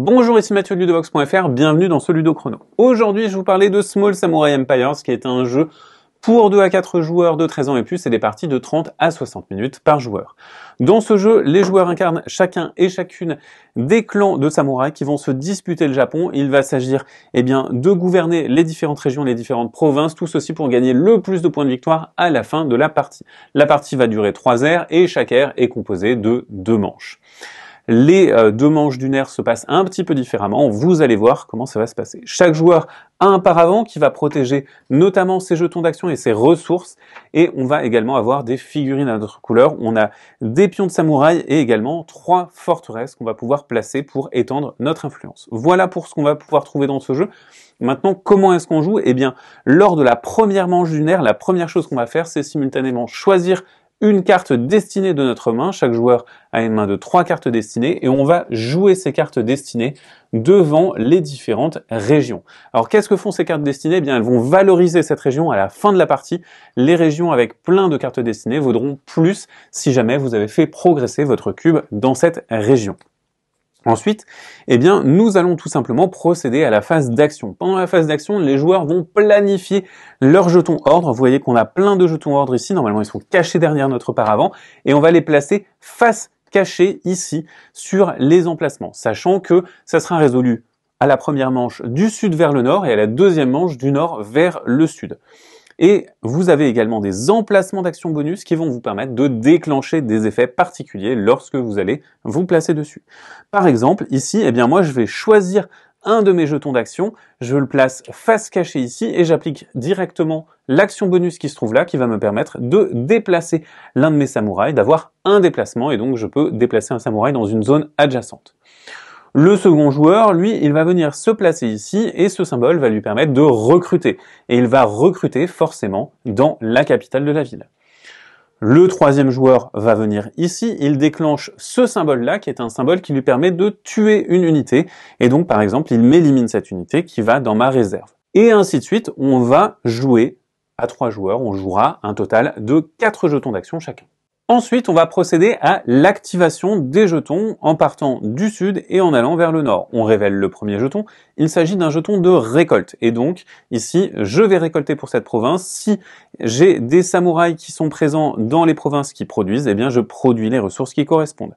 Bonjour, ici Mathieu de Ludovox.fr, bienvenue dans ce Ludo Chrono. Aujourd'hui, je vais vous parler de Small Samurai Empires, qui est un jeu pour 2 à 4 joueurs de 13 ans et plus, et des parties de 30 à 60 minutes par joueur. Dans ce jeu, les joueurs incarnent chacun et chacune des clans de samouraïs qui vont se disputer le Japon. Il va s'agir de gouverner les différentes régions, les différentes provinces, tout ceci pour gagner le plus de points de victoire à la fin de la partie. La partie va durer 3 ères et chaque ère est composée de 2 manches. Les 2 manches d'une ère se passent un petit peu différemment, vous allez voir comment ça va se passer. Chaque joueur a un paravent qui va protéger notamment ses jetons d'action et ses ressources, et on va également avoir des figurines à notre couleur. On a des pions de samouraï et également 3 forteresses qu'on va pouvoir placer pour étendre notre influence. Voilà pour ce qu'on va pouvoir trouver dans ce jeu. Maintenant, comment est-ce qu'on joue? Lors de la première manche d'une ère, la première chose qu'on va faire, c'est simultanément choisir une carte destinée de notre main. Chaque joueur a une main de 3 cartes destinées et on va jouer ces cartes destinées devant les différentes régions. Alors qu'est-ce que font ces cartes destinées? Elles vont valoriser cette région à la fin de la partie. Les régions avec plein de cartes destinées vaudront plus si jamais vous avez fait progresser votre cube dans cette région. Ensuite, nous allons tout simplement procéder à la phase d'action. Pendant la phase d'action, les joueurs vont planifier leurs jetons ordre. Vous voyez qu'on a plein de jetons ordre ici. Normalement, ils sont cachés derrière notre paravent. Et on va les placer face cachée ici sur les emplacements, sachant que ça sera résolu à la première manche du sud vers le nord et à la deuxième manche du nord vers le sud. Et vous avez également des emplacements d'action bonus qui vont vous permettre de déclencher des effets particuliers lorsque vous allez vous placer dessus. Par exemple, ici, moi je vais choisir un de mes jetons d'action, je le place face cachée ici et j'applique directement l'action bonus qui se trouve là, qui va me permettre de déplacer l'un de mes samouraïs, d'avoir un déplacement, et donc je peux déplacer un samouraï dans une zone adjacente. Le second joueur, lui, il va venir se placer ici et ce symbole va lui permettre de recruter. Et il va recruter forcément dans la capitale de la ville. Le troisième joueur va venir ici, il déclenche ce symbole-là qui est un symbole qui lui permet de tuer une unité. Et donc, par exemple, il m'élimine cette unité qui va dans ma réserve. Et ainsi de suite, on va jouer à 3 joueurs, on jouera un total de 4 jetons d'action chacun. Ensuite, on va procéder à l'activation des jetons en partant du sud et en allant vers le nord. On révèle le premier jeton, il s'agit d'un jeton de récolte. Et donc, ici, je vais récolter pour cette province. Si j'ai des samouraïs qui sont présents dans les provinces qui produisent, je produis les ressources qui correspondent.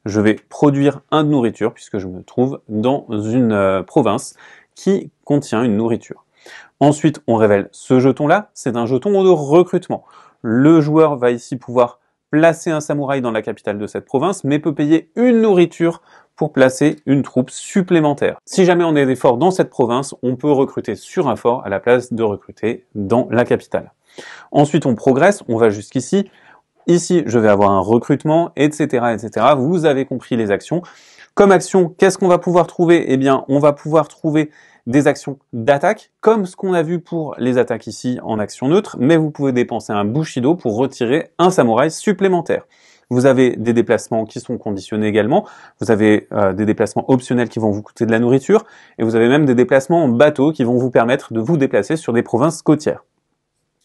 Je vais produire un de nourriture puisque je me trouve dans une province qui contient une nourriture. Ensuite, on révèle ce jeton-là, c'est un jeton de recrutement. Le joueur va ici pouvoir placer un samouraï dans la capitale de cette province, mais peut payer une nourriture pour placer une troupe supplémentaire. Si jamais on est des forts dans cette province, on peut recruter sur un fort à la place de recruter dans la capitale. Ensuite, on progresse, on va jusqu'ici. Ici, je vais avoir un recrutement, etc., etc. Vous avez compris les actions. Comme action, qu'est-ce qu'on va pouvoir trouver? On va pouvoir trouver des actions d'attaque, comme ce qu'on a vu pour les attaques ici en action neutre, mais vous pouvez dépenser un Bushido pour retirer un samouraï supplémentaire. Vous avez des déplacements qui sont conditionnés également, vous avez des déplacements optionnels qui vont vous coûter de la nourriture, et vous avez même des déplacements en bateau qui vont vous permettre de vous déplacer sur des provinces côtières.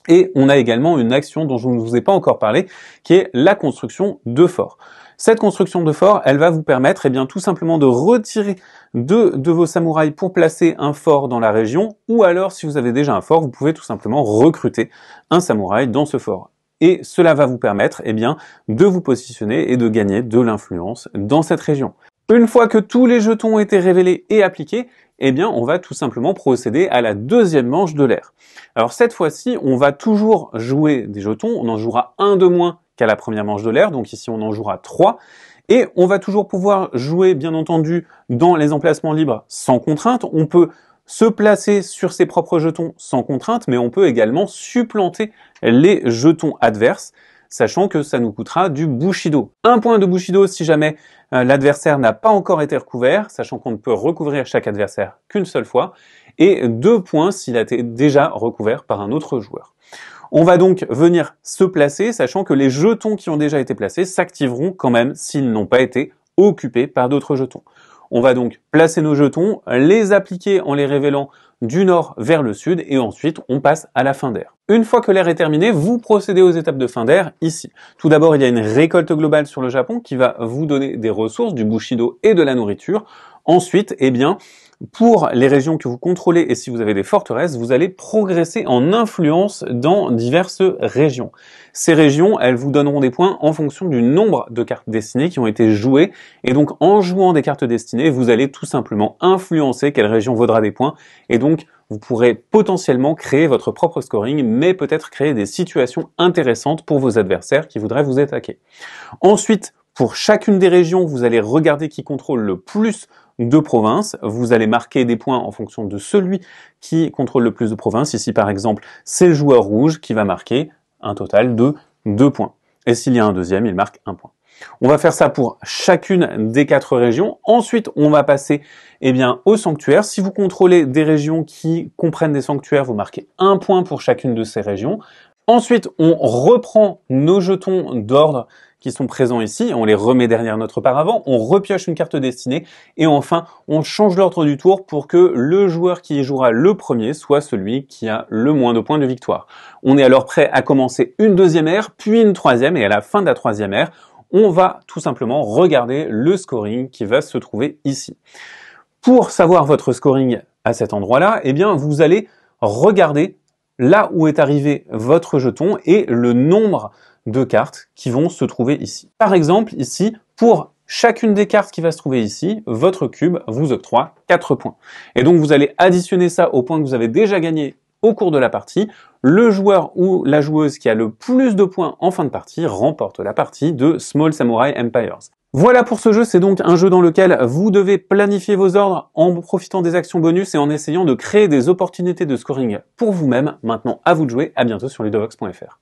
Et on a également une action dont je ne vous ai pas encore parlé, qui est la construction de forts. Cette construction de fort, elle va vous permettre tout simplement de retirer 2 de vos samouraïs pour placer un fort dans la région, ou alors si vous avez déjà un fort, vous pouvez tout simplement recruter un samouraï dans ce fort. Et cela va vous permettre de vous positionner et de gagner de l'influence dans cette région. Une fois que tous les jetons ont été révélés et appliqués, on va tout simplement procéder à la deuxième manche de l'ère. Alors cette fois-ci, on va toujours jouer des jetons, on en jouera un de moins qu'à la première manche de l'ère, donc ici on en jouera 3, et on va toujours pouvoir jouer bien entendu dans les emplacements libres sans contrainte. On peut se placer sur ses propres jetons sans contrainte, mais on peut également supplanter les jetons adverses, sachant que ça nous coûtera du Bushido. Un point de Bushido si jamais l'adversaire n'a pas encore été recouvert, sachant qu'on ne peut recouvrir chaque adversaire qu'une seule fois, et 2 points s'il a été déjà recouvert par un autre joueur. On va donc venir se placer, sachant que les jetons qui ont déjà été placés s'activeront quand même s'ils n'ont pas été occupés par d'autres jetons. On va donc placer nos jetons, les appliquer en les révélant du nord vers le sud, et ensuite on passe à la fin d'ère. Une fois que l'ère est terminée, vous procédez aux étapes de fin d'ère ici. Tout d'abord, il y a une récolte globale sur le Japon qui va vous donner des ressources, du Bushido et de la nourriture. Ensuite, eh bien, pour les régions que vous contrôlez et si vous avez des forteresses, vous allez progresser en influence dans diverses régions. Ces régions, elles vous donneront des points en fonction du nombre de cartes destinées qui ont été jouées. Et donc, en jouant des cartes destinées, vous allez tout simplement influencer quelle région vaudra des points. Et donc, vous pourrez potentiellement créer votre propre scoring, mais peut-être créer des situations intéressantes pour vos adversaires qui voudraient vous attaquer. Ensuite, pour chacune des régions, vous allez regarder qui contrôle le plus de provinces. Vous allez marquer des points en fonction de celui qui contrôle le plus de provinces. Ici, par exemple, c'est le joueur rouge qui va marquer un total de 2 points. Et s'il y a un deuxième, il marque 1 point. On va faire ça pour chacune des 4 régions. Ensuite, on va passer au sanctuaire. Si vous contrôlez des régions qui comprennent des sanctuaires, vous marquez 1 point pour chacune de ces régions. Ensuite, on reprend nos jetons d'ordre qui sont présents ici, on les remet derrière notre paravent, on repioche une carte destinée, et enfin, on change l'ordre du tour pour que le joueur qui jouera le premier soit celui qui a le moins de points de victoire. On est alors prêt à commencer une deuxième ère, puis une troisième, et à la fin de la troisième ère, on va tout simplement regarder le scoring qui va se trouver ici. Pour savoir votre scoring à cet endroit-là, vous allez regarder là où est arrivé votre jeton et le nombre de cartes qui vont se trouver ici. Par exemple, ici, pour chacune des cartes qui va se trouver ici, votre cube vous octroie 4 points. Et donc, vous allez additionner ça aux points que vous avez déjà gagnés au cours de la partie. Le joueur ou la joueuse qui a le plus de points en fin de partie remporte la partie de Small Samurai Empires. Voilà pour ce jeu, c'est donc un jeu dans lequel vous devez planifier vos ordres en profitant des actions bonus et en essayant de créer des opportunités de scoring pour vous-même. Maintenant, à vous de jouer, à bientôt sur ludovox.fr.